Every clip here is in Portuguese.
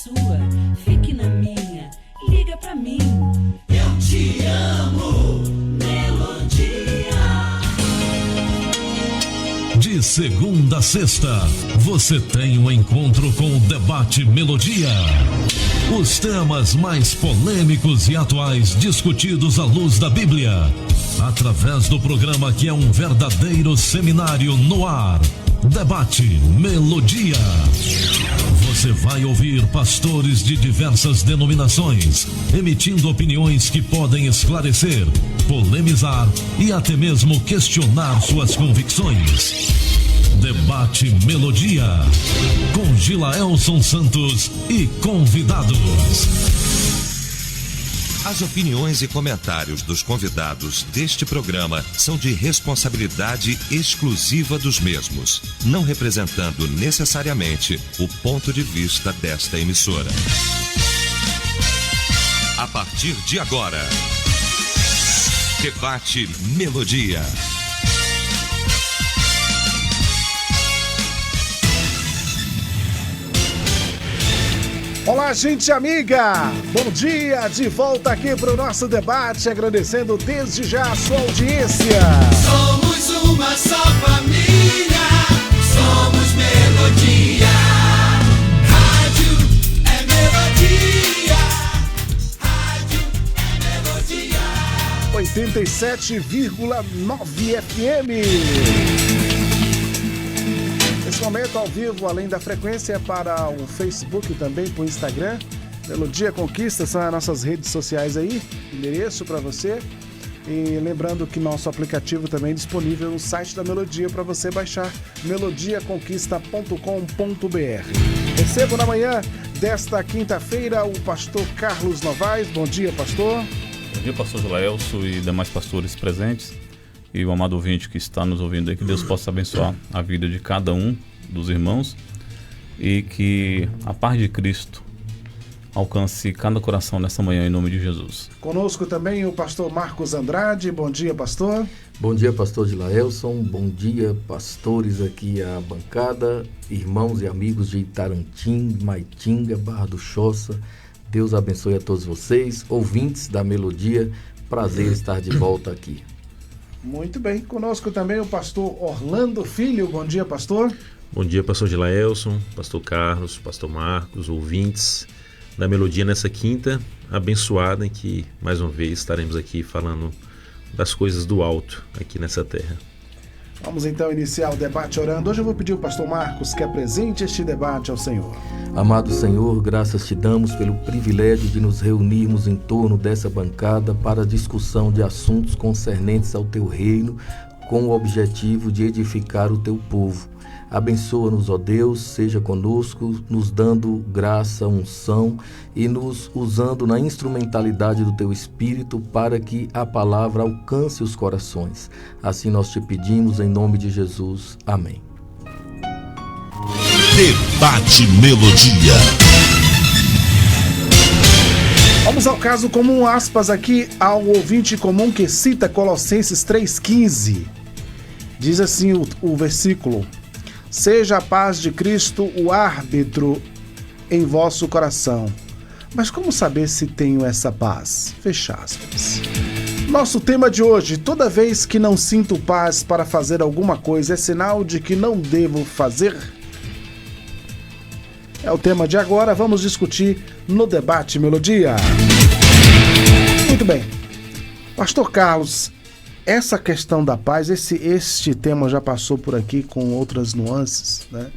sua, fique na minha, liga pra mim. Eu te amo, Melodia. De segunda a sexta, você tem um encontro com o Debate Melodia. Os temas mais polêmicos e atuais discutidos à luz da Bíblia. Através do programa que é um verdadeiro seminário no ar. Debate Melodia. Você vai ouvir pastores de diversas denominações, emitindo opiniões que podem esclarecer, polemizar e até mesmo questionar suas convicções. Debate Melodia, com Gilaelson Santos e convidados. As opiniões e comentários dos convidados deste programa são de responsabilidade exclusiva dos mesmos, não representando necessariamente o ponto de vista desta emissora. A partir de agora, Debate Melodia. Olá, gente amiga! Bom dia! De volta aqui para o nosso debate, agradecendo desde já a sua audiência. Somos uma só família, somos Melodia. Rádio é Melodia, rádio é Melodia. 87,9 FM. Nesse momento, ao vivo, além da frequência, para o Facebook e também para o Instagram. Melodia Conquista são as nossas redes sociais aí, endereço para você. E lembrando que nosso aplicativo também é disponível no site da Melodia para você baixar, melodiaconquista.com.br. Recebo na manhã desta quinta-feira o pastor Carlos Novaes. Bom dia, pastor. Bom dia, pastor Gilaelson e demais pastores presentes. E o amado ouvinte que está nos ouvindo aí, que Deus possa abençoar a vida de cada um dos irmãos e que a paz de Cristo alcance cada coração nessa manhã, em nome de Jesus. Conosco também o pastor Marcos Andrade. Bom dia, pastor. Bom dia, pastor Gilaelson. Bom dia, pastores aqui à bancada, irmãos e amigos de Itarantim, Maitinga, Barra do Choça. Deus abençoe a todos vocês, ouvintes da Melodia. Prazer estar de volta aqui. Muito bem, conosco também o pastor Orlando Filho. Bom dia, pastor. Bom dia, pastor Gilaelson, pastor Carlos, pastor Marcos, ouvintes da Melodia nessa quinta abençoada em que mais uma vez estaremos aqui falando das coisas do alto aqui nessa terra. Vamos então iniciar o debate orando. Hoje eu vou pedir ao pastor Marcos que apresente este debate ao Senhor. Amado Senhor, graças te damos pelo privilégio de nos reunirmos em torno dessa bancada para a discussão de assuntos concernentes ao teu reino, com o objetivo de edificar o teu povo. Abençoa-nos, ó Deus, seja conosco, nos dando graça, unção e nos usando na instrumentalidade do teu Espírito para que a palavra alcance os corações. Assim nós te pedimos em nome de Jesus. Amém. Debate Melodia. Vamos ao caso comum, aspas aqui ao ouvinte comum que cita Colossenses 3,15. Diz assim o versículo: seja a paz de Cristo o árbitro em vosso coração. Mas como saber se tenho essa paz? Fecha aspas. Nosso tema de hoje: toda vez que não sinto paz para fazer alguma coisa, é sinal de que não devo fazer? É o tema de agora, vamos discutir no Debate Melodia. Muito bem. Pastor Carlos, essa questão da paz, este tema já passou por aqui com outras nuances, né?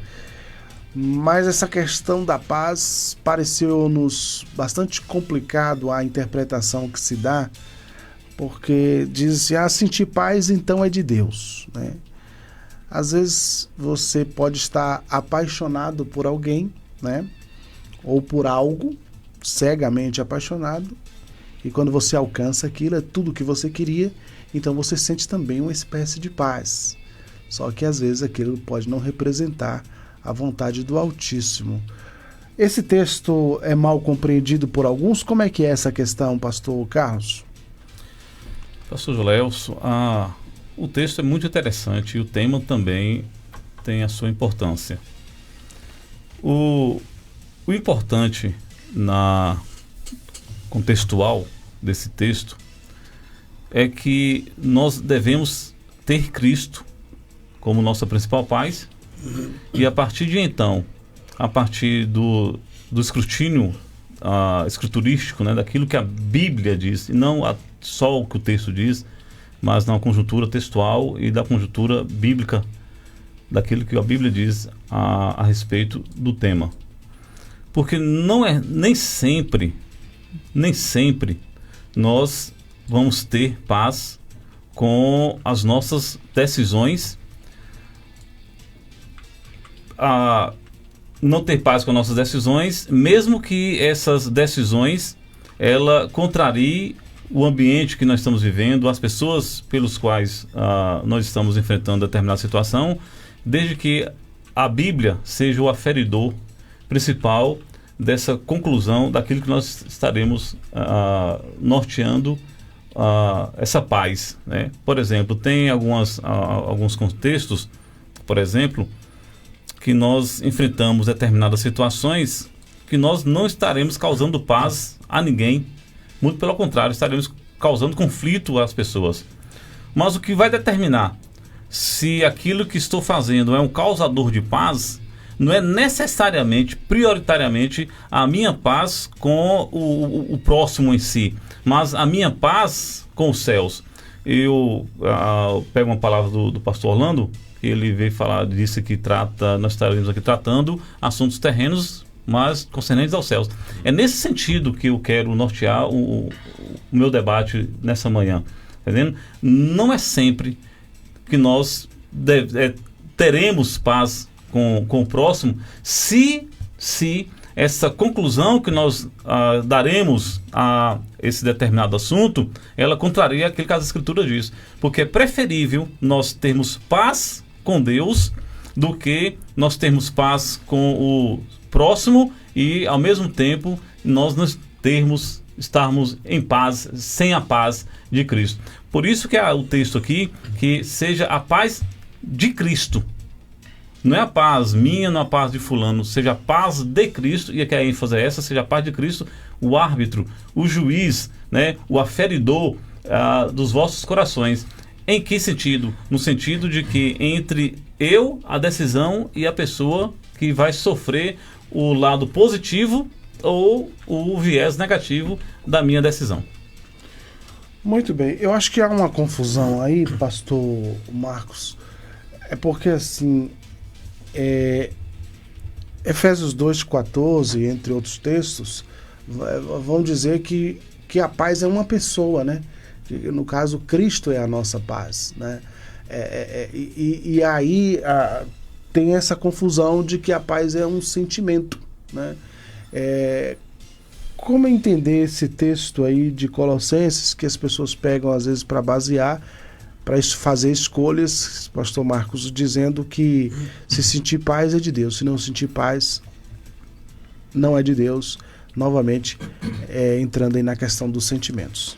Mas essa questão da paz pareceu-nos bastante complicado a interpretação que se dá, porque diz assim, sentir paz então é de Deus, né? Às vezes você pode estar apaixonado por alguém, né? Ou por algo, cegamente apaixonado, e quando você alcança aquilo, é tudo o que você queria, então você sente também uma espécie de paz. Só que às vezes aquilo pode não representar a vontade do Altíssimo. Esse texto é mal compreendido por alguns? Como é que é essa questão, pastor Carlos? Pastor Gilaelson, o texto é muito interessante e o tema também tem a sua importância. O importante na contextual desse texto é que nós devemos ter Cristo como nossa principal paz, e a partir de então, a partir do escrutínio escriturístico, né, daquilo que a Bíblia diz, e não só o que o texto diz, mas na conjuntura textual e da conjuntura bíblica, daquilo que a Bíblia diz a respeito do tema. Porque nem sempre nós vamos ter paz com as nossas decisões, não ter paz com as nossas decisões, mesmo que essas decisões ela contrarie o ambiente que nós estamos vivendo, as pessoas pelos quais nós estamos enfrentando determinada situação, desde que a Bíblia seja o aferidor principal dessa conclusão daquilo que nós estaremos norteando essa paz, né? Por exemplo, tem alguns contextos, por exemplo, que nós enfrentamos determinadas situações que nós não estaremos causando paz a ninguém, muito pelo contrário, estaremos causando conflito às pessoas. Mas o que vai determinar se aquilo que estou fazendo é um causador de paz não é necessariamente, prioritariamente, a minha paz com o próximo em si, mas a minha paz com os céus. Eu pego uma palavra do pastor Orlando, que ele veio falar, disse que nós estaremos aqui tratando assuntos terrenos, mas concernentes aos céus. É nesse sentido que eu quero nortear o meu debate nessa manhã. Entendendo? Não é sempre que nós teremos paz com o próximo, se essa conclusão que nós daremos a esse determinado assunto, ela contraria aquilo que as Escrituras diz. Porque é preferível nós termos paz com Deus do que nós termos paz com o próximo e, ao mesmo tempo, nós não estarmos em paz, sem a paz de Cristo. Por isso que o texto aqui, que seja a paz de Cristo. Não é a paz minha, não é a paz de fulano, seja a paz de Cristo, e aqui a ênfase é essa, seja a paz de Cristo, o árbitro, o juiz, né, o aferidor dos vossos corações. Em que sentido? No sentido de que entre a decisão, e a pessoa que vai sofrer o lado positivo ou o viés negativo da minha decisão. Muito bem. Eu acho que há uma confusão aí, pastor Marcos. É porque, assim, Efésios 2,14, entre outros textos, vão dizer que a paz é uma pessoa, né? No caso, Cristo é a nossa paz, né? E aí tem essa confusão de que a paz é um sentimento, né? Como entender esse texto aí de Colossenses, que as pessoas pegam às vezes para basear, para fazer escolhas, pastor Marcos, dizendo que se sentir paz é de Deus, se não sentir paz não é de Deus, novamente entrando aí na questão dos sentimentos.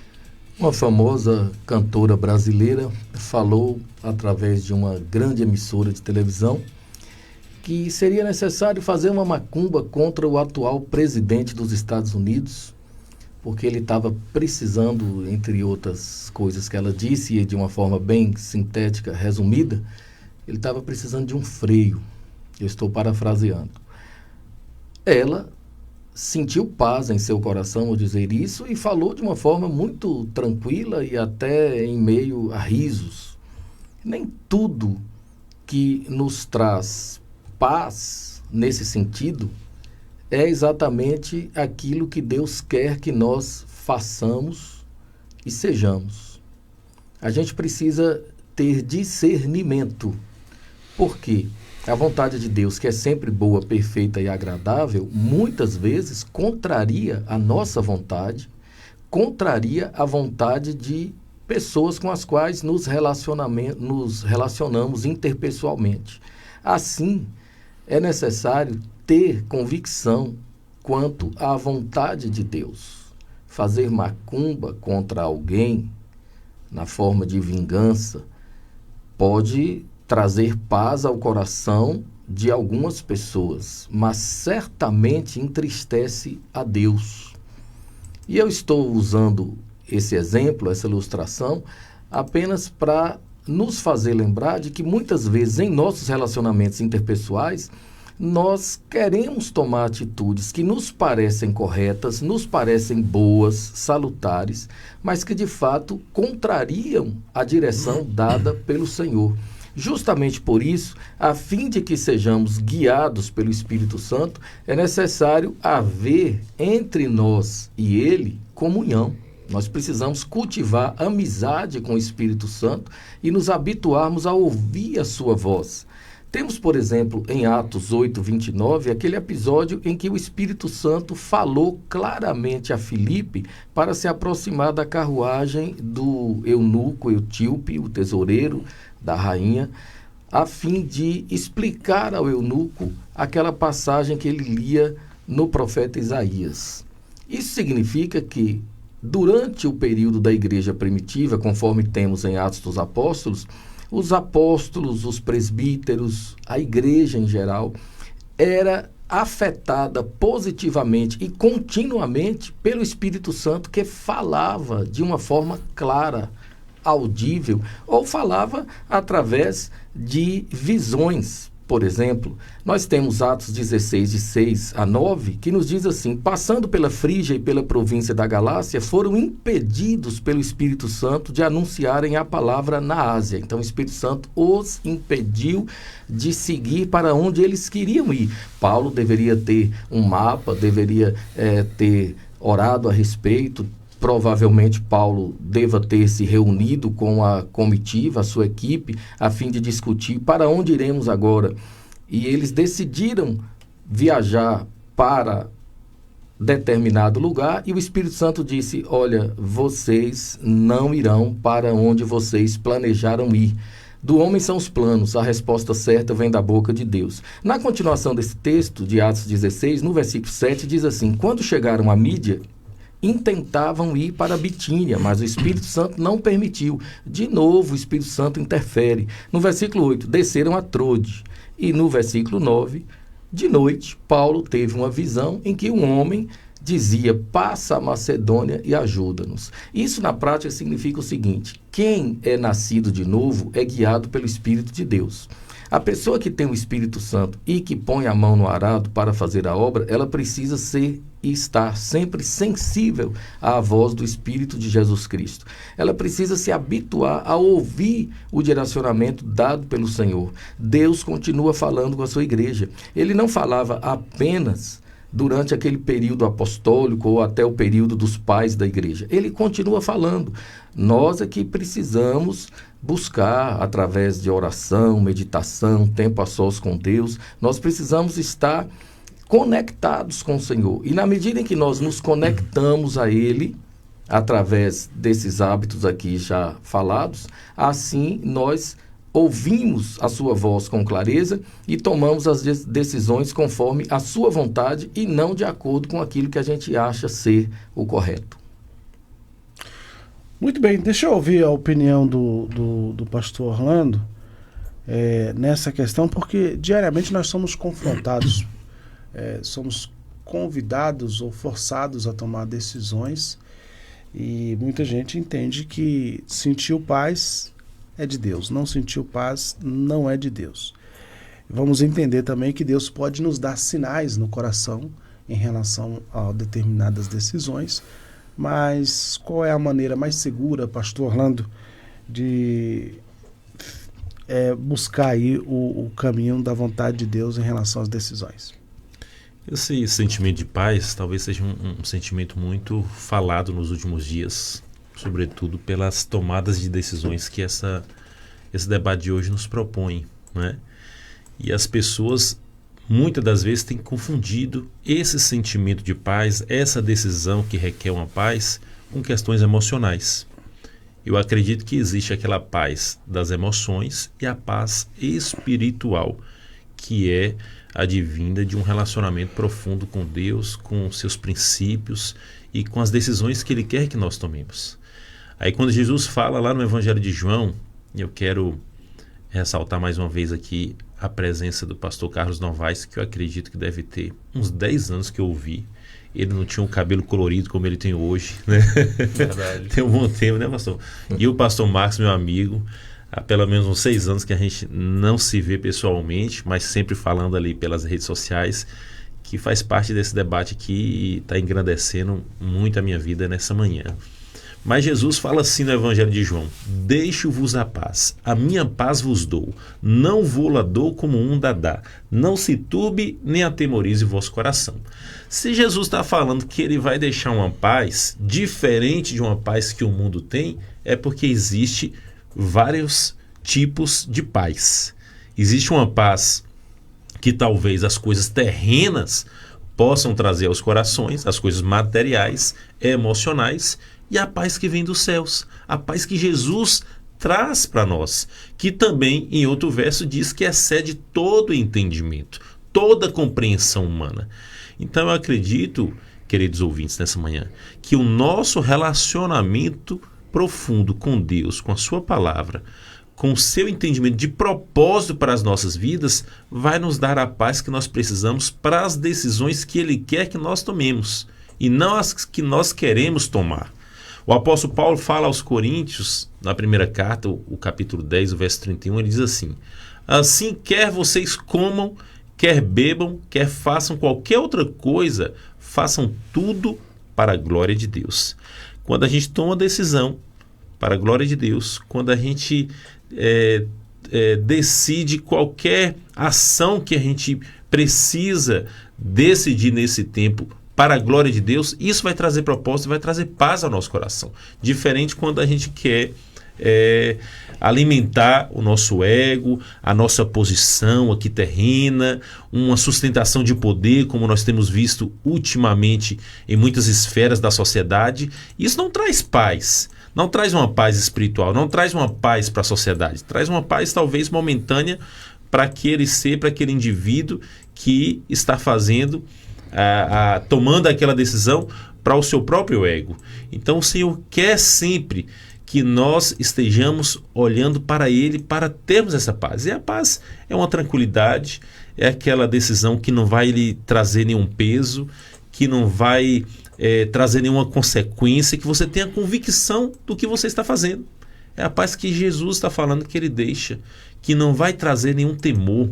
Uma famosa cantora brasileira falou, através de uma grande emissora de televisão, que seria necessário fazer uma macumba contra o atual presidente dos Estados Unidos, porque ele estava precisando, entre outras coisas que ela disse, e de uma forma bem sintética, resumida, ele estava precisando de um freio. Eu estou parafraseando. Ela sentiu paz em seu coração ao dizer isso e falou de uma forma muito tranquila e até em meio a risos. Nem tudo que nos traz paz nesse sentido é exatamente aquilo que Deus quer que nós façamos e sejamos. A gente precisa ter discernimento. Por quê? A vontade de Deus, que é sempre boa, perfeita e agradável, muitas vezes contraria a nossa vontade, contraria a vontade de pessoas com as quais nos relacionamos interpessoalmente. Assim, é necessário ter convicção quanto à vontade de Deus. Fazer macumba contra alguém, na forma de vingança, pode trazer paz ao coração, de algumas pessoas, mas certamente entristece a Deus. E eu estou usando esse exemplo, essa ilustração, apenas para nos fazer lembrar de que muitas vezes em nossos relacionamentos interpessoais, nós queremos tomar atitudes que nos parecem corretas, nos parecem boas, salutares, mas que de fato contrariam a direção dada pelo Senhor. Justamente por isso, a fim de que sejamos guiados pelo Espírito Santo, é necessário haver entre nós e Ele comunhão. Nós precisamos cultivar amizade com o Espírito Santo e nos habituarmos a ouvir a sua voz. Temos, por exemplo, em Atos 8:29, aquele episódio em que o Espírito Santo falou claramente a Filipe para se aproximar da carruagem do eunuco Etíope, o tesoureiro da rainha, a fim de explicar ao eunuco aquela passagem que ele lia no profeta Isaías. Isso significa que, durante o período da igreja primitiva, conforme temos em Atos dos Apóstolos, os apóstolos, os presbíteros, a igreja em geral, era afetada positivamente e continuamente pelo Espírito Santo, que falava de uma forma clara, audível, ou falava através de visões. Por exemplo, nós temos Atos 16, de 6 a 9, que nos diz assim: passando pela Frígia e pela província da Galácia, foram impedidos pelo Espírito Santo de anunciarem a palavra na Ásia. Então o Espírito Santo os impediu de seguir para onde eles queriam ir. Paulo deveria ter um mapa, deveria ter orado a respeito. Provavelmente Paulo deva ter se reunido com a comitiva, a sua equipe, a fim de discutir para onde iremos agora. E eles decidiram viajar para determinado lugar e o Espírito Santo disse: olha, vocês não irão para onde vocês planejaram ir. Do homem são os planos, a resposta certa vem da boca de Deus. Na continuação desse texto de Atos 16, no versículo 7, diz assim: quando chegaram a Mídia, intentavam ir para Bitínia, mas o Espírito Santo não permitiu. De novo, o Espírito Santo interfere. No versículo 8, desceram a Trode. E no versículo 9, de noite, Paulo teve uma visão em que um homem dizia: passa a Macedônia e ajuda-nos. Isso na prática significa o seguinte: quem é nascido de novo é guiado pelo Espírito de Deus. A pessoa que tem o Espírito Santo e que põe a mão no arado para fazer a obra, ela precisa ser e estar sempre sensível à voz do Espírito de Jesus Cristo. Ela precisa se habituar a ouvir o direcionamento dado pelo Senhor. Deus continua falando com a sua igreja. Ele não falava apenas durante aquele período apostólico ou até o período dos pais da igreja. Ele continua falando. Nós é que precisamos buscar, através de oração, meditação, tempo a sós com Deus, nós precisamos estar conectados com o Senhor. E na medida em que nós nos conectamos a Ele, através desses hábitos aqui já falados, assim nós ouvimos a sua voz com clareza e tomamos as decisões conforme a sua vontade e não de acordo com aquilo que a gente acha ser o correto. Muito bem, deixa eu ouvir a opinião do pastor Orlando nessa questão, porque diariamente nós somos confrontados, somos convidados ou forçados a tomar decisões e muita gente entende que sentiu paz é de Deus, não sentiu paz não é de Deus. Vamos entender também que Deus pode nos dar sinais no coração em relação a determinadas decisões, mas qual é a maneira mais segura, pastor Orlando, de buscar aí o caminho da vontade de Deus em relação às decisões? Esse sentimento de paz talvez seja um sentimento muito falado nos últimos dias, sobretudo pelas tomadas de decisões que esse debate de hoje nos propõe, né? E as pessoas muitas das vezes têm confundido esse sentimento de paz, essa decisão que requer uma paz, com questões emocionais. Eu acredito que existe aquela paz das emoções e a paz espiritual, que é advinda de um relacionamento profundo com Deus, com seus princípios e com as decisões que Ele quer que nós tomemos. Aí quando Jesus fala lá no Evangelho de João, eu quero ressaltar mais uma vez aqui a presença do pastor Carlos Novaes, que eu acredito que deve ter uns 10 anos que eu ouvi. Ele não tinha um cabelo colorido como ele tem hoje, né? Verdade. Tem um bom tempo, né, pastor? E o pastor Marcos, meu amigo, há pelo menos uns 6 anos que a gente não se vê pessoalmente, mas sempre falando ali pelas redes sociais, que faz parte desse debate aqui e está engrandecendo muito a minha vida nessa manhã. Mas Jesus fala assim no Evangelho de João: deixo-vos a paz, a minha paz vos dou, não vou-la dou como o mundo a dá, não se turbe nem atemorize o vosso coração. Se Jesus está falando que ele vai deixar uma paz diferente de uma paz que o mundo tem, é porque existe vários tipos de paz. Existe uma paz que talvez as coisas terrenas possam trazer aos corações, as coisas materiais, emocionais, e a paz que vem dos céus, a paz que Jesus traz para nós, que também em outro verso diz que excede todo entendimento, toda compreensão humana. Então eu acredito, queridos ouvintes, nessa manhã, que o nosso relacionamento profundo com Deus, com a sua palavra, com o seu entendimento de propósito para as nossas vidas, vai nos dar a paz que nós precisamos para as decisões que Ele quer que nós tomemos, e não as que nós queremos tomar. O apóstolo Paulo fala aos Coríntios, na primeira carta, o capítulo 10, o verso 31, ele diz assim: assim, quer vocês comam, quer bebam, quer façam qualquer outra coisa, façam tudo para a glória de Deus. Quando a gente toma decisão para a glória de Deus, quando a gente decide qualquer ação que a gente precisa decidir nesse tempo para a glória de Deus, isso vai trazer propósito, vai trazer paz ao nosso coração. Diferente quando a gente quer alimentar o nosso ego, a nossa posição aqui terrena, uma sustentação de poder, como nós temos visto ultimamente em muitas esferas da sociedade. Isso não traz paz, não traz uma paz espiritual, não traz uma paz para a sociedade, traz uma paz talvez momentânea para aquele ser, para aquele indivíduo que está fazendo tomando aquela decisão para o seu próprio ego. Então o Senhor quer sempre que nós estejamos olhando para Ele para termos essa paz. E a paz é uma tranquilidade, é aquela decisão que não vai lhe trazer nenhum peso, que não vai trazer nenhuma consequência, que você tenha convicção do que você está fazendo. É a paz que Jesus está falando que Ele deixa, que não vai trazer nenhum temor.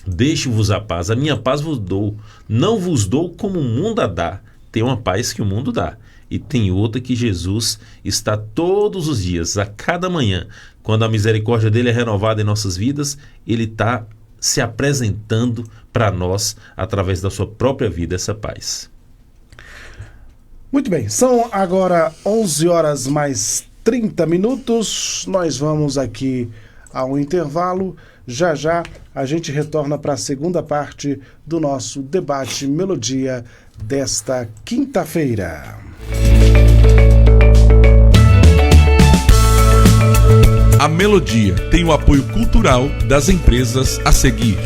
Deixo-vos a paz, a minha paz vos dou, não vos dou como o mundo a dá. Tem uma paz que o mundo dá, e tem outra que Jesus está todos os dias, a cada manhã, quando a misericórdia dele é renovada em nossas vidas, ele está se apresentando para nós através da sua própria vida, essa paz. Muito bem, são agora 11 horas mais 30 minutos, nós vamos aqui ao intervalo. Já já a gente retorna para a segunda parte do nosso debate Melodia desta quinta-feira. A Melodia tem o apoio cultural das empresas a seguir.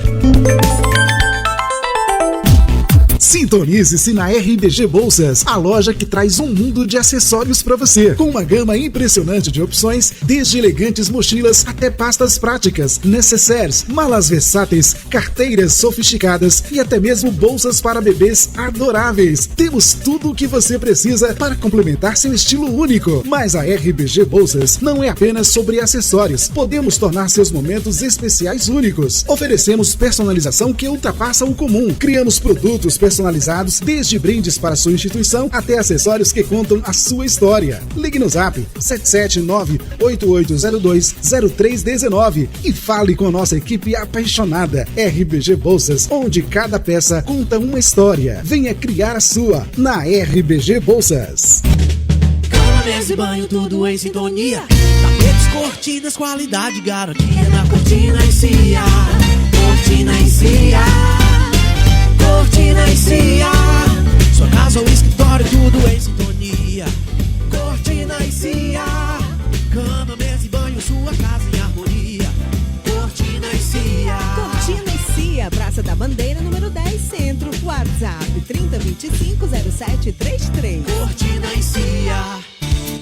Sintonize-se na RBG Bolsas, a loja que traz um mundo de acessórios para você, com uma gama impressionante de opções, desde elegantes mochilas até pastas práticas, necessaires, malas versáteis, carteiras sofisticadas e até mesmo bolsas para bebês adoráveis. Temos tudo o que você precisa para complementar seu estilo único. Mas a RBG Bolsas não é apenas sobre acessórios, podemos tornar seus momentos especiais únicos. Oferecemos personalização que ultrapassa o comum, criamos produtos personalizados, desde brindes para sua instituição até acessórios que contam a sua história. Ligue no Zap 779-8802-0319 e fale com nossa equipe apaixonada. RBG Bolsas, onde cada peça conta uma história. Venha criar a sua na RBG Bolsas. Cama, mesa e banho, tudo em sintonia. Tapetes, cortinas, qualidade, garantia na Cortina e Cia. Cortina e Cia. Cortina e Cia, sua casa ou escritório, tudo em sintonia. Cortina e Cia, cama, mesa e banho, sua casa em harmonia. Cortina e Cia. Cortina e Cia, Praça da Bandeira, número 10, Centro. WhatsApp 3025-0733. Cortina e Cia.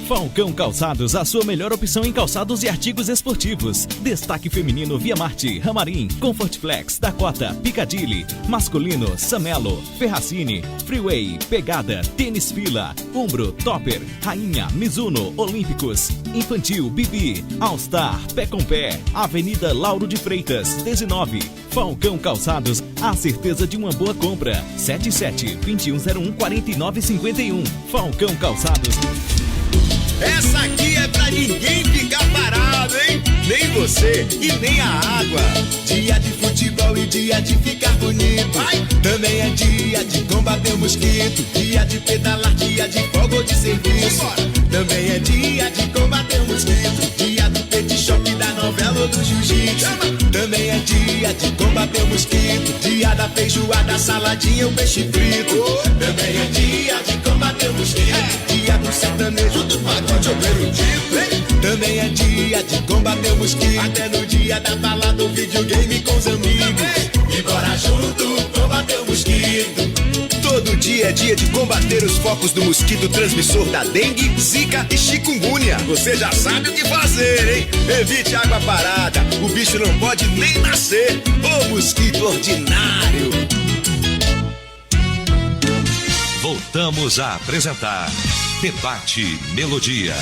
Falcão Calçados, a sua melhor opção em calçados e artigos esportivos. Destaque feminino Via Marte, Ramarim, Comfort Flex, Dakota, Piccadilly. Masculino Samelo, Ferracini, Freeway, Pegada, Tênis Fila, Umbro, Topper, Rainha, Mizuno, Olímpicos. Infantil Bibi, All Star, Pé com Pé, Avenida Lauro de Freitas, 19. Falcão Calçados, a certeza de uma boa compra. 77-2101-4951. Falcão Calçados. Essa aqui é pra ninguém ficar parado, hein? Nem você e nem a água. Dia de futebol e dia de ficar bonito. Ai, também é dia de combater o mosquito. Dia de pedalar, dia de folga ou de serviço. Também é dia de combater o mosquito. Dia do pet shop, da novela ou do jiu-jitsu. Também é dia de combater o mosquito. Dia da feijoada, saladinha ou peixe frito. Também é dia de combater o mosquito. Dia do sertanejo, do pagode ou perudito. Também é dia de combater o mosquito. Até no dia da balada, o videogame com os amigos. E bora junto combater o mosquito. Todo dia é dia de combater os focos do mosquito transmissor da dengue, zika e chikungunya. Você já sabe o que fazer, hein? Evite água parada, o bicho não pode nem nascer. Ô mosquito ordinário. Voltamos a apresentar Debate Melodia.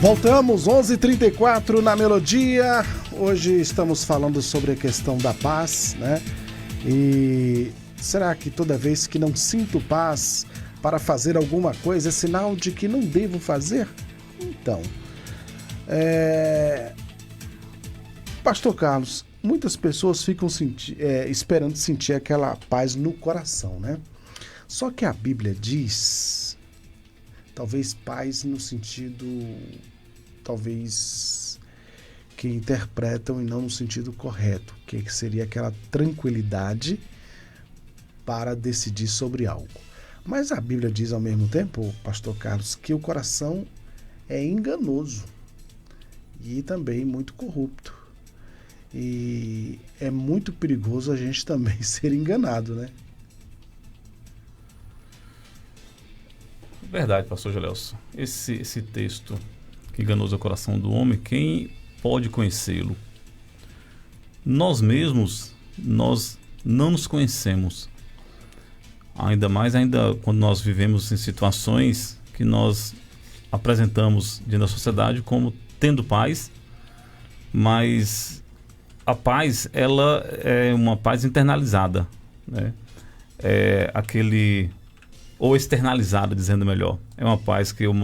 Voltamos, 11h34 na Melodia. Hoje estamos falando sobre a questão da paz, né? E será que toda vez que não sinto paz para fazer alguma coisa é sinal de que não devo fazer? Então, Pastor Carlos, muitas pessoas ficam esperando sentir aquela paz no coração, né? Só que a Bíblia diz, talvez paz no sentido, talvez que interpretam e não no sentido correto, que seria aquela tranquilidade para decidir sobre algo. Mas a Bíblia diz ao mesmo tempo, Pastor Carlos, que o coração é enganoso e também muito corrupto. E é muito perigoso a gente também ser enganado, né? Verdade, pastor Gelelson. Esse texto que enganoso é o coração do homem, quem pode conhecê-lo? Nós mesmos, nós não nos conhecemos. Ainda quando nós vivemos em situações que nós apresentamos diante da sociedade como tendo paz, mas a paz, ela é uma paz internalizada, né? Ou externalizada, dizendo melhor. É uma paz que eu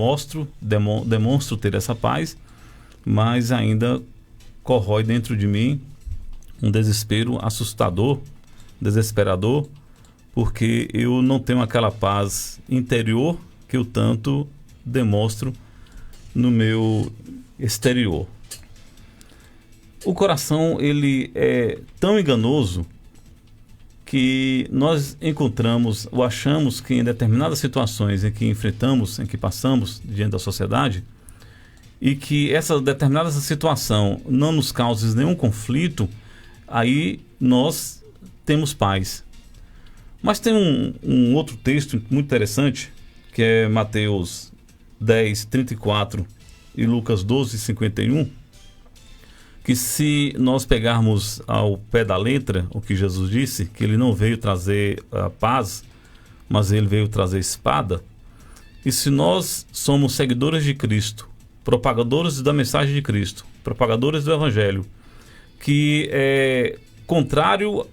demonstro ter essa paz, mas ainda corrói dentro de mim um desespero assustador, desesperador, porque eu não tenho aquela paz interior que eu tanto demonstro no meu exterior. O coração, ele é tão enganoso que nós encontramos ou achamos que em determinadas situações em que enfrentamos, em que passamos diante da sociedade, e que essa determinada situação não nos cause nenhum conflito, aí nós temos paz. Mas tem um outro texto muito interessante, que é Mateus 10, 34 e Lucas 12, 51, que se nós pegarmos ao pé da letra o que Jesus disse, que ele não veio trazer a paz, mas ele veio trazer espada, e se nós somos seguidores de Cristo, propagadores da mensagem de Cristo, propagadores do Evangelho, que é contrário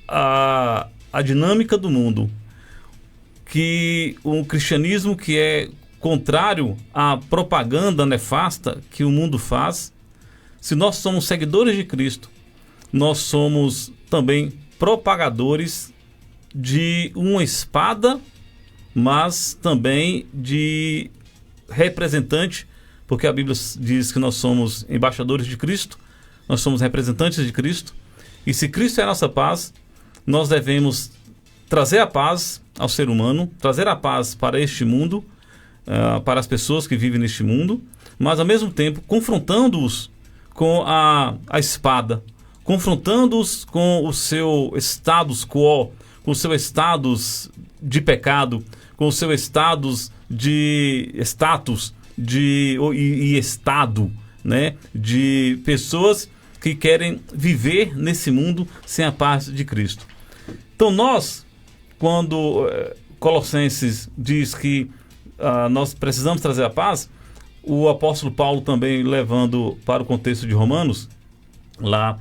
à dinâmica do mundo, que um cristianismo que é contrário à propaganda nefasta que o mundo faz, se nós somos seguidores de Cristo, nós somos também propagadores de uma espada, mas também de representante, porque a Bíblia diz que nós somos embaixadores de Cristo, nós somos representantes de Cristo, e se Cristo é a nossa paz, nós devemos trazer a paz ao ser humano, trazer a paz para este mundo, para as pessoas que vivem neste mundo, mas ao mesmo tempo confrontando-os com a espada, confrontando-os com o seu status quo, com o seu status de pecado, com o seu status de status e estado, né, de pessoas que querem viver nesse mundo sem a paz de Cristo. Então nós, quando Colossenses diz que nós precisamos trazer a paz, o apóstolo Paulo também levando para o contexto de Romanos, lá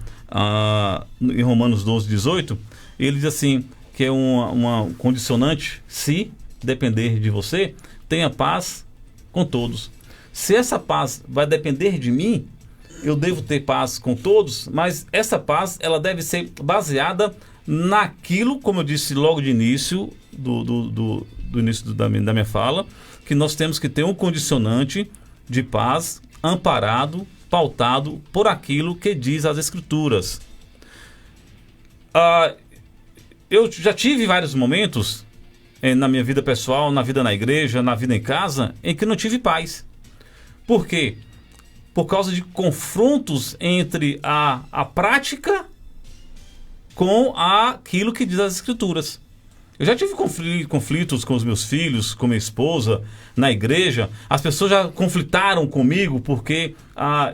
em Romanos 12, 18, ele diz assim, que é uma condicionante: se depender de você, tenha paz com todos. Se essa paz vai depender de mim, eu devo ter paz com todos, mas essa paz ela deve ser baseada naquilo, como eu disse logo de início, do início da minha fala, que nós temos que ter um condicionante de paz amparado, pautado por aquilo que diz as Escrituras. Eu já tive vários momentos na minha vida pessoal, na vida na igreja, na vida em casa, em que não tive paz. Por quê? Por causa de confrontos entre a prática com aquilo que diz as Escrituras. Eu já tive conflitos com os meus filhos, com minha esposa, na igreja. As pessoas já conflitaram comigo porque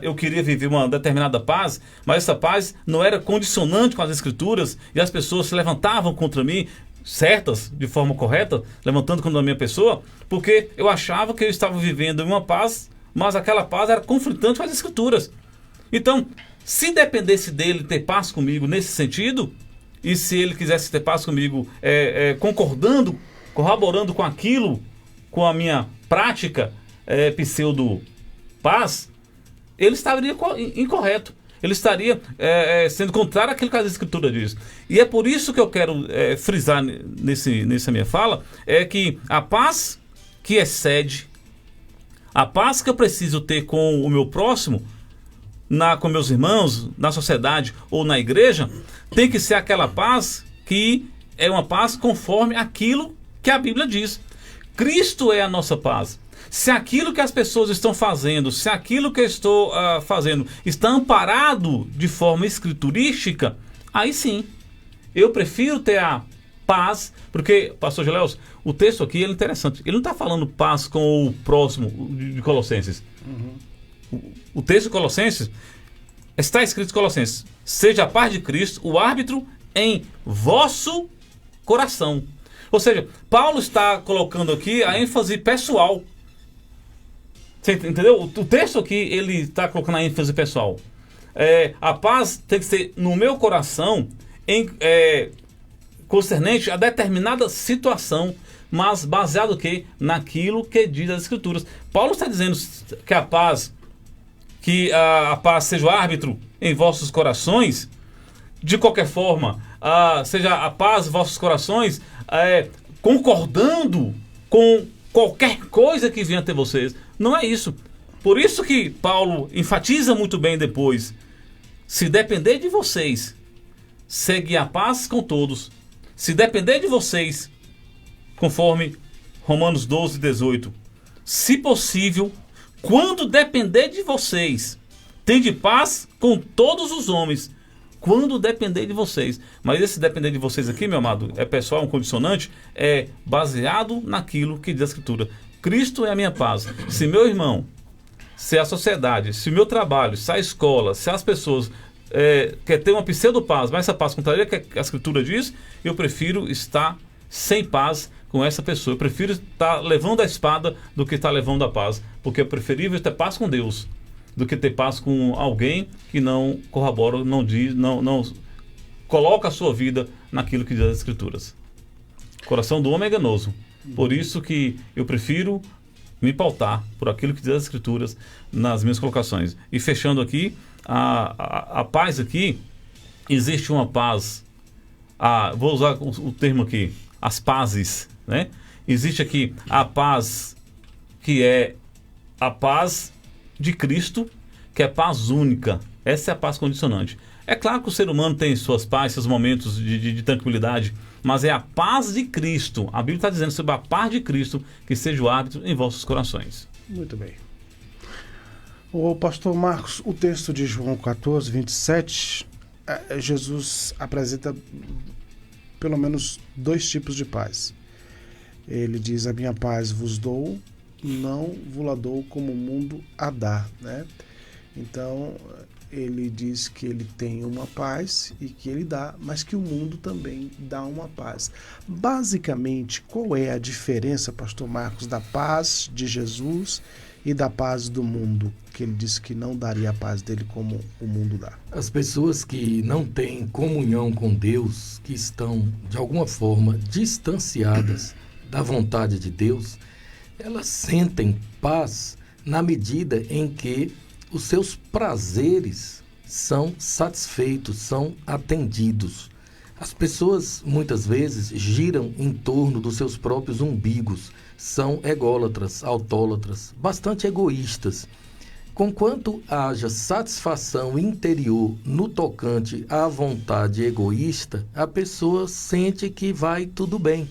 eu queria viver uma determinada paz, mas essa paz não era condicionante com as Escrituras, e as pessoas se levantavam contra mim, certas, de forma correta, levantando contra a minha pessoa, porque eu achava que eu estava vivendo uma paz, mas aquela paz era conflitante com as Escrituras. Então, se dependesse dele ter paz comigo nesse sentido, e se ele quisesse ter paz comigo concordando, corroborando com aquilo, com a minha prática pseudo-paz, ele estaria incorreto. Ele estaria sendo contrário àquilo que a Escritura diz. E é por isso que eu quero frisar nessa minha fala, é que a paz que excede, a paz que eu preciso ter com o meu próximo, com meus irmãos, na sociedade ou na igreja, tem que ser aquela paz que é uma paz conforme aquilo que a Bíblia diz. Cristo é a nossa paz. Se aquilo que as pessoas estão fazendo, se aquilo que eu estou fazendo está amparado de forma escriturística, aí sim, eu prefiro ter a paz, porque, pastor Gileus, o texto aqui ele é interessante. Ele não está falando paz com o próximo de Colossenses. O texto de Colossenses, está escrito em Colossenses: seja a paz de Cristo o árbitro em vosso coração. Ou seja, Paulo está colocando aqui a ênfase pessoal. Você entendeu? O texto aqui, ele está colocando a ênfase pessoal. A paz tem que ser no meu coração, concernente a determinada situação, mas baseado naquilo que diz as Escrituras. Paulo está dizendo que a paz seja o árbitro em vossos corações. De qualquer forma, seja a paz em vossos corações, concordando com qualquer coisa que venha até vocês. Não é isso. Por isso que Paulo enfatiza muito bem depois: se depender de vocês, segue a paz com todos. Se depender de vocês, conforme Romanos 12, 18, se possível, quando depender de vocês, tende paz com todos os homens. Quando depender de vocês. Mas esse depender de vocês aqui, meu amado, é pessoal, um condicionante, é baseado naquilo que diz a Escritura. Cristo é a minha paz. Se meu irmão, se a sociedade, se o meu trabalho, se a escola, se as pessoas quer ter uma pseudo-paz, mas essa paz contraria que a Escritura diz, eu prefiro estar sem paz com essa pessoa. Eu prefiro estar levando a espada do que estar levando a paz. Porque é preferível ter paz com Deus do que ter paz com alguém que não corrobora, não diz, não coloca a sua vida naquilo que diz as Escrituras. O coração do homem é enganoso. Por isso que eu prefiro me pautar por aquilo que diz as Escrituras nas minhas colocações. E fechando aqui, a paz aqui, existe uma paz, vou usar o termo aqui, as pazes, né? Existe aqui a paz que é a paz de Cristo, que é paz única. Essa é a paz condicionante. É claro que o ser humano tem suas paz, seus momentos de tranquilidade, mas é a paz de Cristo. A Bíblia está dizendo sobre a paz de Cristo, que seja o árbitro em vossos corações. Muito bem. O pastor Marcos, o texto de João 14, 27, Jesus apresenta pelo menos 2 tipos de paz. Ele diz: a minha paz vos dou, não vos dou como o mundo a dá, né? Então, ele diz que ele tem uma paz e que ele dá, mas que o mundo também dá uma paz. Basicamente, qual é a diferença, pastor Marcos, da paz de Jesus e da paz do mundo, que ele disse que não daria a paz dele como o mundo dá? As pessoas que não têm comunhão com Deus, que estão, de alguma forma, distanciadas da vontade de Deus, elas sentem paz na medida em que os seus prazeres são satisfeitos, são atendidos. As pessoas, muitas vezes, giram em torno dos seus próprios umbigos, são ególatras, autólatras, bastante egoístas. Conquanto haja satisfação interior no tocante à vontade egoísta, a pessoa sente que vai tudo bem.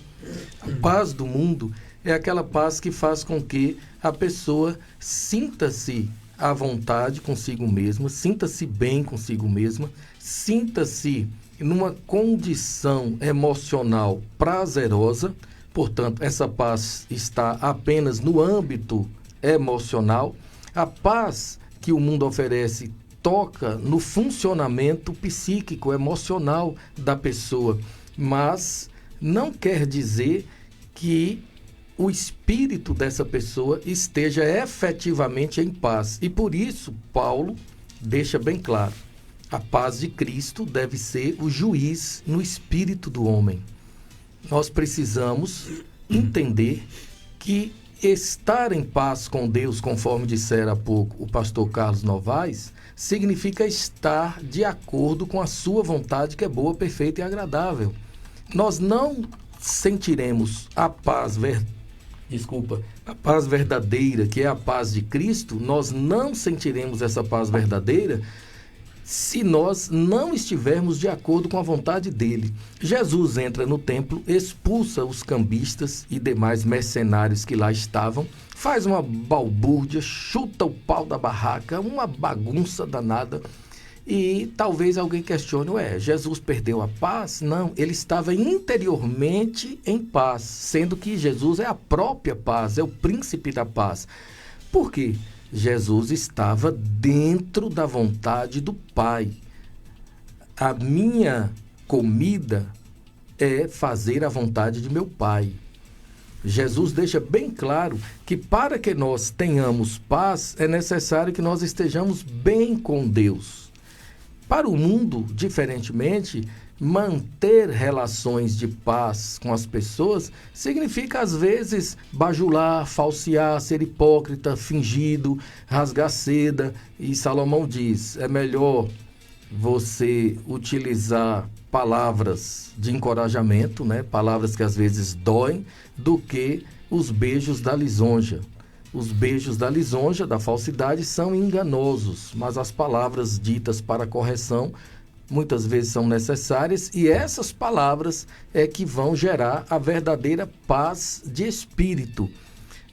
A paz do mundo é aquela paz que faz com que a pessoa sinta-se à vontade consigo mesma, sinta-se bem consigo mesma, sinta-se numa condição emocional prazerosa. Portanto, essa paz está apenas no âmbito emocional. A paz que o mundo oferece toca no funcionamento psíquico, emocional da pessoa, mas não quer dizer que o espírito dessa pessoa esteja efetivamente em paz. E por isso, Paulo deixa bem claro: a paz de Cristo deve ser o juiz no espírito do homem. Nós precisamos entender que estar em paz com Deus, conforme dissera há pouco o pastor Carlos Novaes, significa estar de acordo com a sua vontade, que é boa, perfeita e agradável. Nós não sentiremos a paz verdadeira, que é a paz de Cristo. Nós não sentiremos essa paz verdadeira se nós não estivermos de acordo com a vontade dele. Jesus entra no templo, expulsa os cambistas e demais mercenários que lá estavam, faz uma balbúrdia, chuta o pau da barraca, uma bagunça danada. E talvez alguém questione: Jesus perdeu a paz? Não, ele estava interiormente em paz, sendo que Jesus é a própria paz, é o príncipe da paz. Por quê? Jesus estava dentro da vontade do Pai. A minha comida é fazer a vontade de meu Pai. Jesus deixa bem claro que para que nós tenhamos paz, é necessário que nós estejamos bem com Deus. Para o mundo, diferentemente, manter relações de paz com as pessoas significa, às vezes, bajular, falsear, ser hipócrita, fingido, rasgar seda. E Salomão diz: é melhor você utilizar palavras de encorajamento, né? Palavras que às vezes doem, do que os beijos da lisonja. Os beijos da lisonja, da falsidade, são enganosos, mas as palavras ditas para correção muitas vezes são necessárias, e essas palavras é que vão gerar a verdadeira paz de espírito.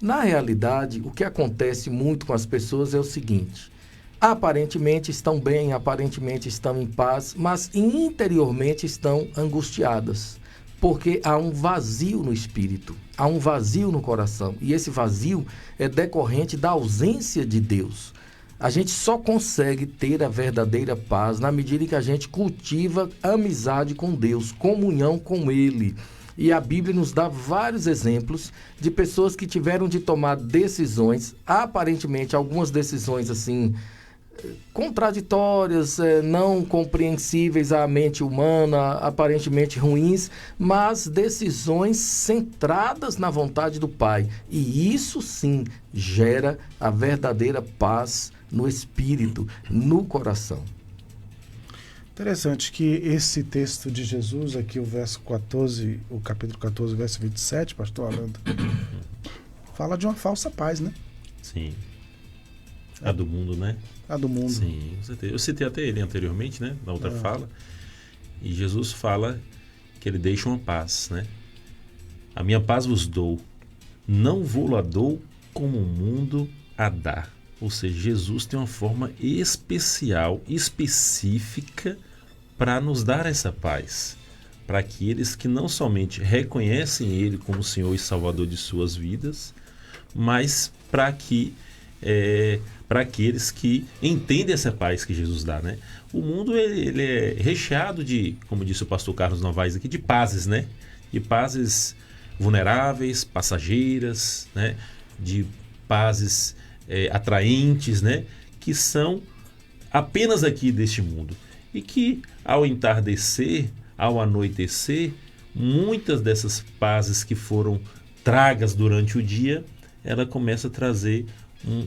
Na realidade, o que acontece muito com as pessoas é o seguinte: aparentemente estão bem, aparentemente estão em paz, mas interiormente estão angustiadas, porque há um vazio no espírito, há um vazio no coração, e esse vazio é decorrente da ausência de Deus. A gente só consegue ter a verdadeira paz na medida em que a gente cultiva amizade com Deus, comunhão com Ele. E a Bíblia nos dá vários exemplos de pessoas que tiveram de tomar decisões, aparentemente algumas decisões assim contraditórias, não compreensíveis à mente humana, aparentemente ruins, mas decisões centradas na vontade do Pai. E isso sim gera a verdadeira paz no espírito, no coração. Interessante que esse texto de Jesus, aqui o verso 14, o capítulo 14, verso 27, pastor Orlando, fala de uma falsa paz, né? Sim. A do mundo, né? A do mundo. Sim, com certeza. Eu citei até ele anteriormente, né? Na outra fala. E Jesus fala que ele deixa uma paz, né? A minha paz vos dou, não vou-la dou como o mundo a dá. Ou seja, Jesus tem uma forma especial, específica para nos dar essa paz, para aqueles que não somente reconhecem Ele como Senhor e Salvador de suas vidas, mas para aqueles que entendem essa paz que Jesus dá, né? O mundo ele é recheado de, como disse o pastor Carlos Novaes aqui, de pazes, né? De pazes vulneráveis, passageiras, né? De pazes atraentes, né? Que são apenas aqui deste mundo. E que ao entardecer, ao anoitecer, muitas dessas pazes que foram tragas durante o dia, ela começa a trazer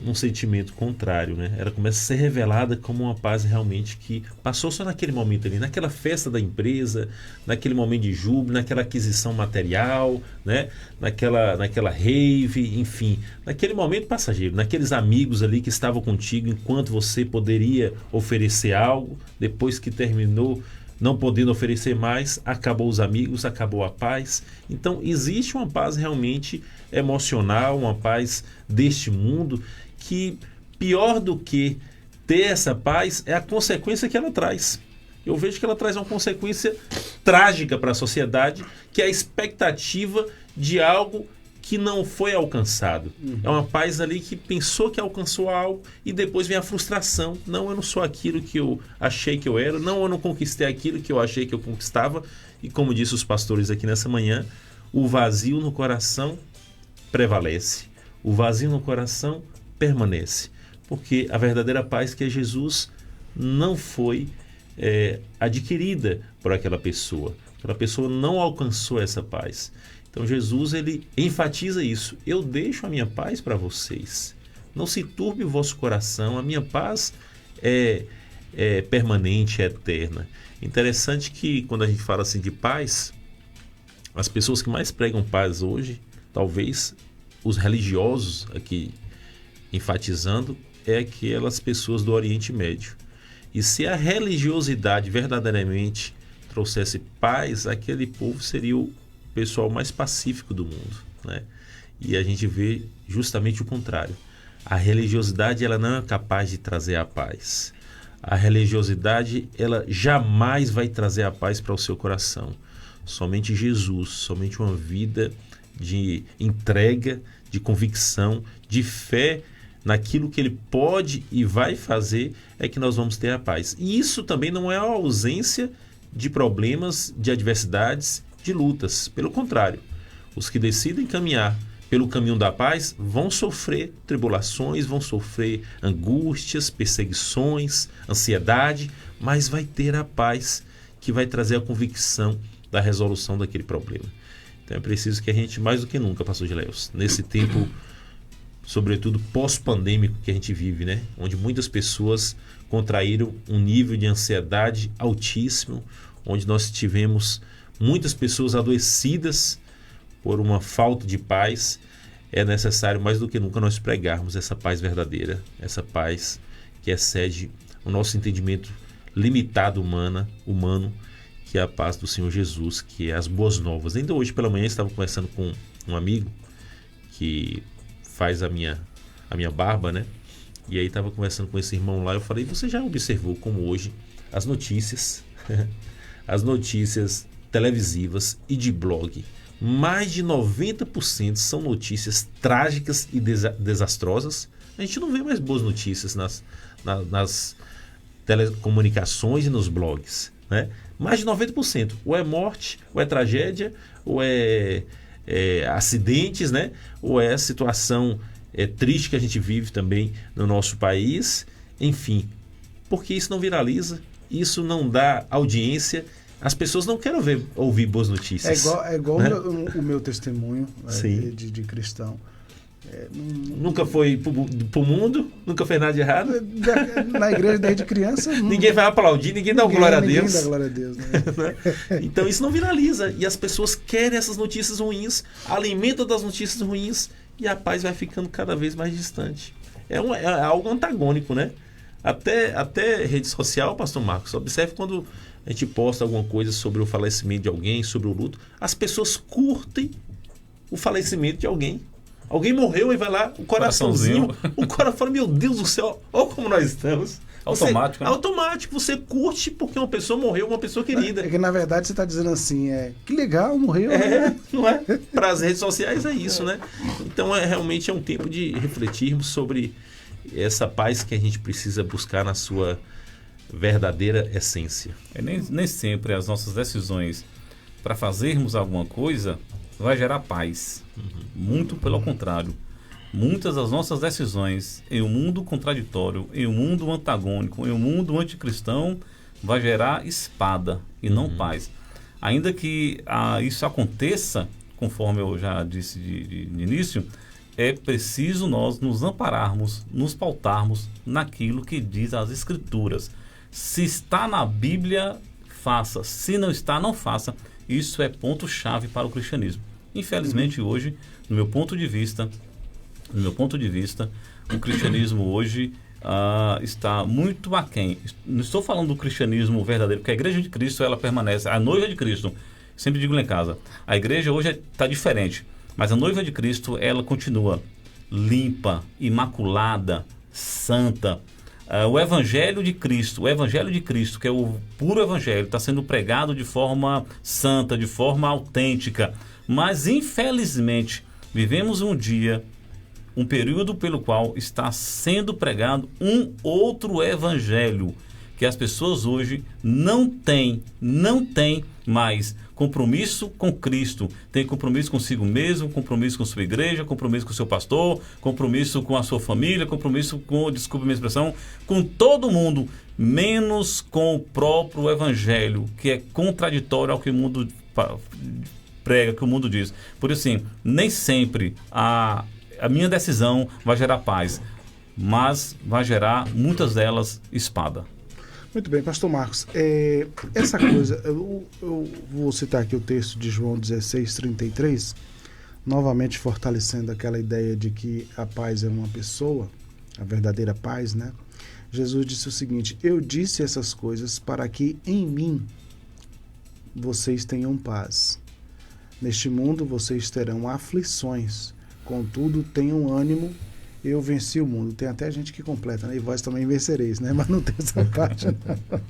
um sentimento contrário, né? Ela começa a ser revelada como uma paz realmente que passou só naquele momento ali, naquela festa da empresa, naquele momento de júbilo, naquela aquisição material, né? Naquela rave, enfim, naquele momento passageiro, naqueles amigos ali que estavam contigo enquanto você poderia oferecer algo, depois que terminou não podendo oferecer mais, acabou os amigos, acabou a paz. Então existe uma paz realmente emocional, uma paz deste mundo, que pior do que ter essa paz é a consequência que ela traz. Eu vejo que ela traz uma consequência trágica para a sociedade, que é a expectativa de algo que não foi alcançado. É uma paz ali que pensou que alcançou algo e depois vem a frustração. Não, eu não sou aquilo que eu achei que eu era. Não, eu não conquistei aquilo que eu achei que eu conquistava. E como disse os pastores aqui nessa manhã, o vazio no coração prevalece. O vazio no coração permanece. Porque a verdadeira paz que é Jesus não foi adquirida por aquela pessoa. Aquela pessoa não alcançou essa paz. Então Jesus ele enfatiza isso. Eu deixo a minha paz para vocês. Não se turbe o vosso coração. A minha paz é permanente, é eterna. Interessante que quando a gente fala assim de paz, as pessoas que mais pregam paz hoje, talvez os religiosos aqui enfatizando, é aquelas pessoas do Oriente Médio. E se a religiosidade verdadeiramente trouxesse paz, aquele povo seria o pessoal mais pacífico do mundo, né? E a gente vê justamente o contrário. A religiosidade ela não é capaz de trazer a paz. A religiosidade ela jamais vai trazer a paz para o seu coração. Somente Jesus, somente uma vida de entrega, de convicção, de fé naquilo que ele pode e vai fazer é que nós vamos ter a paz. E isso também não é a ausência de problemas, de adversidades, de lutas. Pelo contrário, os que decidem caminhar pelo caminho da paz vão sofrer tribulações, vão sofrer angústias, perseguições, ansiedade, mas vai ter a paz que vai trazer a convicção da resolução daquele problema. Então é preciso que a gente, mais do que nunca, pastor Gileus, nesse tempo, sobretudo pós-pandêmico que a gente vive, né? Onde muitas pessoas contraíram um nível de ansiedade altíssimo, onde nós tivemos muitas pessoas adoecidas por uma falta de paz, é necessário mais do que nunca nós pregarmos essa paz verdadeira, essa paz que excede o nosso entendimento limitado humano, que é a paz do Senhor Jesus, que é as boas novas. Ainda hoje pela manhã estava conversando com um amigo que faz a minha barba, né? E aí estava conversando com esse irmão lá, eu falei, você já observou como hoje as notícias televisivas e de blog, mais de 90% são notícias trágicas e desastrosas. A gente não vê mais boas notícias nas telecomunicações e nos blogs, né? Mais de 90%. Ou é morte, ou é tragédia, ou é acidentes, né? Ou é a situação triste que a gente vive também no nosso país. Enfim, porque isso não viraliza, isso não dá audiência. As pessoas não querem ouvir boas notícias. É igual né? o meu testemunho de cristão. Nunca foi pro mundo, nunca fez nada de errado. Na igreja desde criança. Ninguém vai aplaudir, ninguém dá glória a Deus. Ninguém dá glória a Deus, né? Então isso não viraliza. E as pessoas querem essas notícias ruins, alimentam das notícias ruins e a paz vai ficando cada vez mais distante. É algo antagônico, né? Até rede social, pastor Marcos, observe quando a gente posta alguma coisa sobre o falecimento de alguém, sobre o luto, as pessoas curtem o falecimento de alguém. Alguém morreu e vai lá, o coraçãozinho, o coração, meu Deus do céu, olha como nós estamos. Automático, né? Automático, você curte porque uma pessoa morreu, uma pessoa querida. É que na verdade você está dizendo assim, que legal, morreu. Não é? Para as redes sociais é isso, né? Então realmente é um tempo de refletirmos sobre essa paz que a gente precisa buscar na sua verdadeira essência. Nem sempre as nossas decisões para fazermos alguma coisa vai gerar paz. Muito pelo contrário. Muitas das nossas decisões em um mundo contraditório, em um mundo antagônico, em um mundo anticristão, vai gerar espada e não paz. Ainda que isso aconteça, conforme eu já disse de início, é preciso nós nos ampararmos, nos pautarmos naquilo que diz as Escrituras. Se está na Bíblia, faça. Se não está, não faça. Isso é ponto-chave para o cristianismo. Infelizmente, hoje, no meu ponto de vista, o cristianismo hoje está muito aquém. Não estou falando do cristianismo verdadeiro, porque a igreja de Cristo, ela permanece, a noiva de Cristo, sempre digo lá em casa, a igreja hoje está diferente, mas a noiva de Cristo, ela continua limpa, imaculada, santa. O Evangelho de Cristo, que é o puro Evangelho, está sendo pregado de forma santa, de forma autêntica. Mas, infelizmente, vivemos um período pelo qual está sendo pregado um outro Evangelho, que as pessoas hoje não têm mais compromisso com Cristo, tem compromisso consigo mesmo, compromisso com sua igreja, compromisso com seu pastor, compromisso com a sua família, compromisso com, desculpe a minha expressão, com todo mundo, menos com o próprio Evangelho, que é contraditório ao que o mundo prega, que o mundo diz. Por isso, assim, nem sempre a minha decisão vai gerar paz, mas vai gerar, muitas delas, espada. Muito bem, pastor Marcos, essa coisa, eu vou citar aqui o texto de João 16:33, novamente fortalecendo aquela ideia de que a paz é uma pessoa, a verdadeira paz, né? Jesus disse o seguinte: eu disse essas coisas para que em mim vocês tenham paz. Neste mundo vocês terão aflições, contudo tenham ânimo, eu venci o mundo. Tem até gente que completa, né? E vós também vencereis, né? Mas não tem essa parte, não.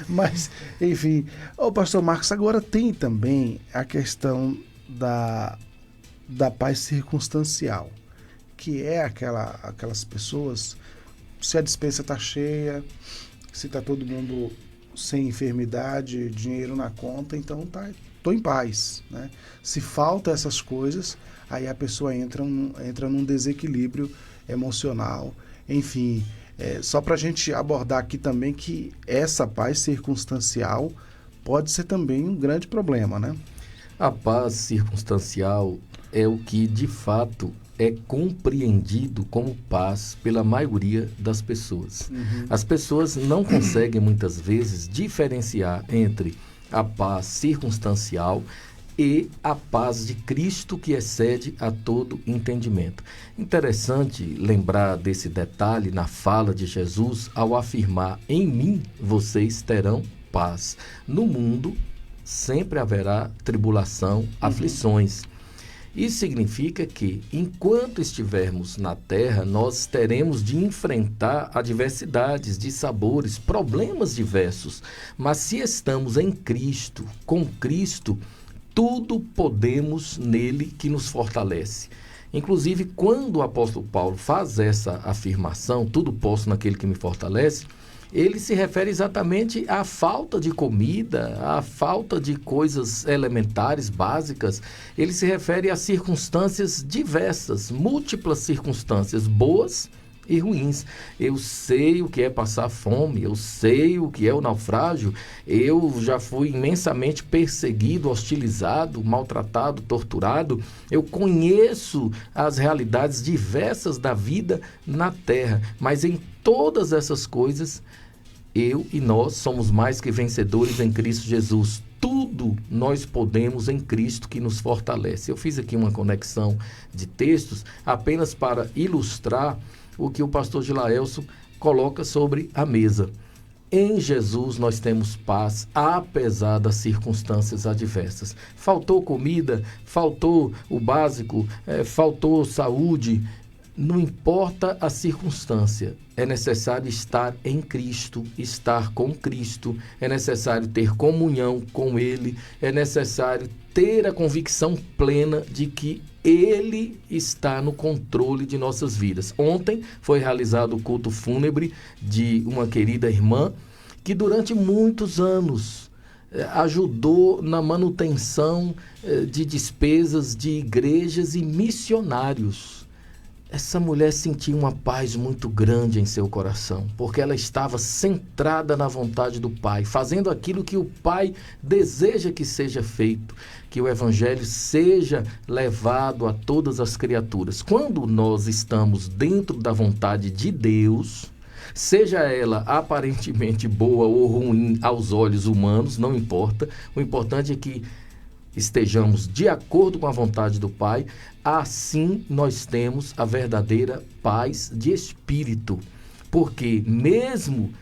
Mas, enfim. Pastor Marcos, agora tem também a questão da paz circunstancial, que é aquelas pessoas, se a despensa está cheia, se está todo mundo sem enfermidade, dinheiro na conta, então estou em paz, né? Se falta essas coisas, aí a pessoa entra num desequilíbrio emocional. Enfim, só para a gente abordar aqui também que essa paz circunstancial pode ser também um grande problema, né? A paz circunstancial é o que de fato é compreendido como paz pela maioria das pessoas. As pessoas não conseguem muitas vezes diferenciar entre a paz circunstancial e a paz de Cristo, que excede a todo entendimento. Interessante lembrar desse detalhe na fala de Jesus ao afirmar: em mim vocês terão paz. No mundo sempre haverá tribulação, aflições. Isso significa que, enquanto estivermos na terra, nós teremos de enfrentar adversidades, dissabores, problemas diversos. Mas se estamos em Cristo, com Cristo, tudo podemos nele que nos fortalece. Inclusive, quando o apóstolo Paulo faz essa afirmação, tudo posso naquele que me fortalece, ele se refere exatamente à falta de comida, à falta de coisas elementares, básicas. Ele se refere a circunstâncias diversas, múltiplas circunstâncias, boas e ruins. Eu sei o que é passar fome, eu sei o que é o naufrágio, eu já fui imensamente perseguido, hostilizado, maltratado, torturado. Eu conheço as realidades diversas da vida na terra, mas em todas essas coisas, eu e nós somos mais que vencedores em Cristo Jesus. Tudo nós podemos em Cristo que nos fortalece. Eu fiz aqui uma conexão de textos apenas para ilustrar o que o pastor Gilaelson coloca sobre a mesa. Em Jesus nós temos paz, apesar das circunstâncias adversas. Faltou comida, faltou o básico, faltou saúde. não importa a circunstância, é necessário estar em Cristo, estar com Cristo, é necessário ter comunhão com Ele, é necessário ter a convicção plena de que Ele está no controle de nossas vidas. Ontem foi realizado o culto fúnebre de uma querida irmã que durante muitos anos ajudou na manutenção de despesas de igrejas e missionários. Essa mulher sentia uma paz muito grande em seu coração, porque ela estava centrada na vontade do Pai, fazendo aquilo que o Pai deseja que seja feito, que o Evangelho seja levado a todas as criaturas. Quando nós estamos dentro da vontade de Deus, seja ela aparentemente boa ou ruim aos olhos humanos, não importa, o importante é que estejamos de acordo com a vontade do Pai, assim nós temos a verdadeira paz de espírito. Porque mesmo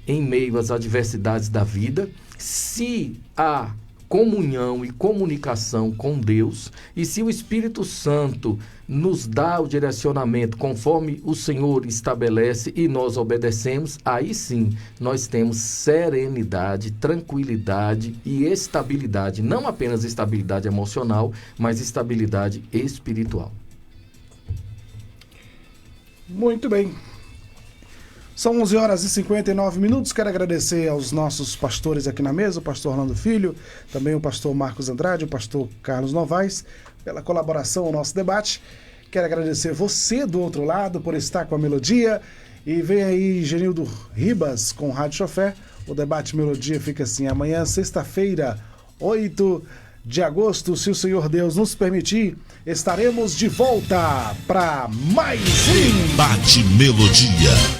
em meio às adversidades da vida, se há comunhão e comunicação com Deus, e se o Espírito Santo nos dá o direcionamento conforme o Senhor estabelece e nós obedecemos, aí sim nós temos serenidade, tranquilidade e estabilidade, não apenas estabilidade emocional, mas estabilidade espiritual. Muito bem. São 11 horas e 59 minutos. Quero agradecer aos nossos pastores aqui na mesa, o pastor Orlando Filho, também o pastor Marcos Andrade, o pastor Carlos Novaes, pela colaboração ao nosso debate. Quero agradecer você do outro lado por estar com a Melodia. E vem aí Genildo Ribas com o Rádio Chofé. O debate Melodia fica assim: amanhã, sexta-feira, 8 de agosto, se o Senhor Deus nos permitir, estaremos de volta para mais um Debate Melodia.